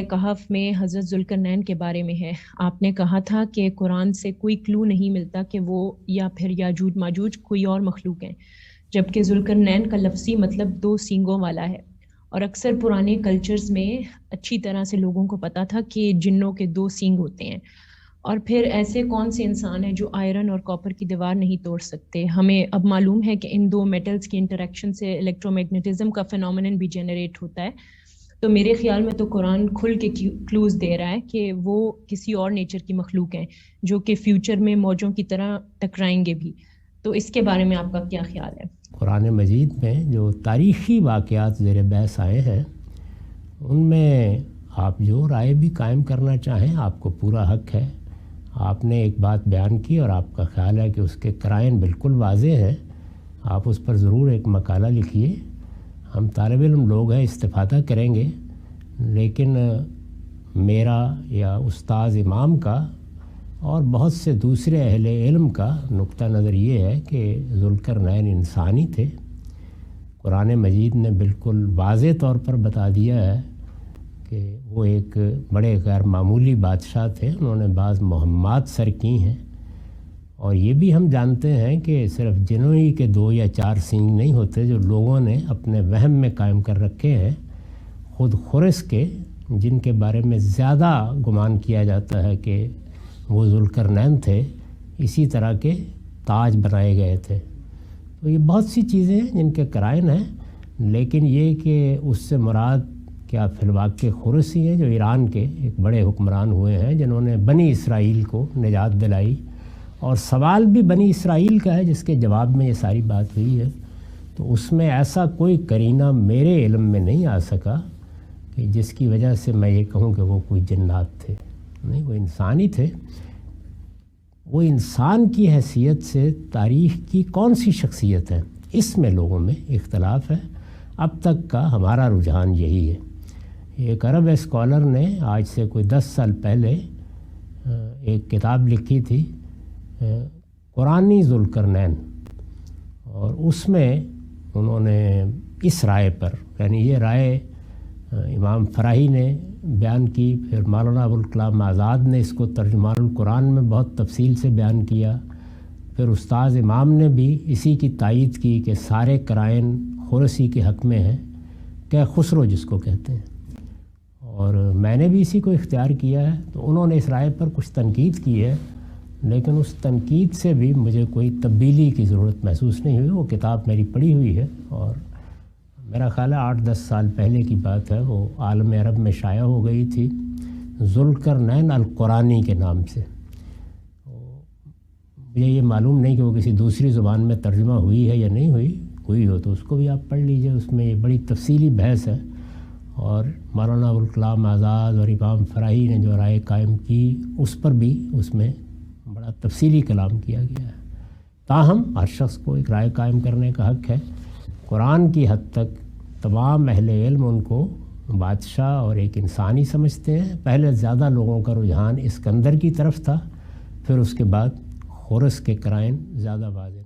कहफ में हज़रत ज़ुल्करनैन के बारे में है। आपने कहा था कि कुरान से कोई क्लू नहीं मिलता कि वो या फिर याजूज माजूज कोई और मखलूक हैं, जबकि ज़ुल्करनैन का लफ्ज़ी मतलब दो सींगों वाला है। और अक्सर पुराने कल्चर्स में अच्छी तरह से लोगों को पता था कि जिन्नों के दो सींग होते हैं। और फिर ऐसे कौन से इंसान हैं जो आयरन और कॉपर की दीवार नहीं तोड़ सकते? हमें अब मालूम है कि इन दो मेटल्स की इंटरेक्शन से इलेक्ट्रोमैग्नेटिज्म का फिनोमेनन भी जनरेट होता है। तो मेरे ख्याल में तो कुरान खुल के क्लूज दे रहा है कि वो किसी और नेचर की मखलूक हैं जो कि फ्यूचर में मौजों की तरह टकराएंगे भी। तो इसके बारे में आपका क्या ख्याल है? कुरान मजीद में जो तारीख़ी वाक़यात ज़ेर बहस आए हैं उनमें आप जो राय भी कायम करना चाहें आपको पूरा हक़ है। आपने एक बात बयान की और आपका ख्याल है कि उसके कराइन बिल्कुल वाज़े हैं, आप उस पर ज़रूर एक मकाला लिखिए। हम तालिब इल्म लोग हैं, इस्तिफ़ादा करेंगे, लेकिन मेरा या उस्ताद इमाम का और बहुत से दूसरे अहले इल्म का नुक्ता नज़र ये है कि ज़ुल्करनैन इंसानी थे। कुरान मजीद ने बिल्कुल वाज़े तौर पर बता दिया है कि वो एक बड़े गैर मामूली बादशाह थे। उन्होंने बाज़ मुहम्मात सर की हैं और ये भी हम जानते हैं कि सिर्फ जिन्हों ही के 2 या 4 सींग नहीं होते जो लोगों ने अपने वहम में कायम कर रखे हैं। ख़ुद खुरस के, जिनके बारे में ज़्यादा गुमान किया जाता है कि वो ज़ुल्करनैन थे, इसी तरह के ताज बनाए गए थे। तो ये बहुत सी चीज़ें हैं जिनके कराइन हैं, लेकिन ये कि उससे मुराद क्या फ़िलवाक़े खुरस ही हैं जो ईरान के एक बड़े हुक्मरान हुए हैं जिन्होंने बनी इसराइल को निजात दिलाई। और सवाल भी बनी इसराइल का है जिसके जवाब में ये सारी बात हुई है। तो उसमें ऐसा कोई करीना मेरे इल्म में नहीं आ सका कि जिसकी वजह से मैं ये कहूँ कि वो कोई जिन्नात थे। नहीं, वो इंसान ही थे। वो इंसान की हैसियत से तारीख़ की कौन सी शख्सियत है, इसमें लोगों में इख्तलाफ है। अब तक का हमारा रुझान यही है। एक अरब स्कॉलर ने आज से कोई 10 साल पहले एक किताब लिखी थी कुरानी ज़ुल्करनैन, और उसमें उन्होंने इस राय पर, यानी ये राय इमाम फ़राही ने बयान की, फिर मौलाना अबुल कलाम आज़ाद ने इसको तर्जुमानुल कुरान में बहुत तफसील से बयान किया, फिर उस्ताद इमाम ने भी इसी की तायीद की कि सारे कराइन खुरसी के हक़ में हैं, क्या खुसरो जिसको कहते हैं, और मैंने भी इसी को इख्तियार किया है। तो उन्होंने इस राय पर कुछ तनकीद की है, लेकिन उस तनकीद से भी मुझे कोई तब्दीली की ज़रूरत महसूस नहीं हुई। वो किताब मेरी पढ़ी हुई है और मेरा ख़्याल है 8-10 साल पहले की बात है। वो आलम अरब में शाया हो गई थी ज़ुल्करनैन अल कुरानी के नाम से। मुझे ये मालूम नहीं कि वो किसी दूसरी ज़ुबान में तर्जुमा हुई है या नहीं हुई हो तो उसको भी आप पढ़ लीजिए। उसमें ये बड़ी तफसीली बहस है और मौलाना अबुल कलाम आज़ाद और इमाम फ़राही ने जो राय कायम की उस पर भी उसमें बड़ा तफसीली कलाम किया गया है। ताहम हर शख्स को एक राय कायम करने का हक़ है। कुरान की हद तक तमाम अहले इल्म उनको बादशाह और एक इंसानी समझते हैं। पहले ज़्यादा लोगों का रुझान इस्कंदर की तरफ था, फिर उसके बाद खुरस के कराइन ज़्यादा वाज़ेह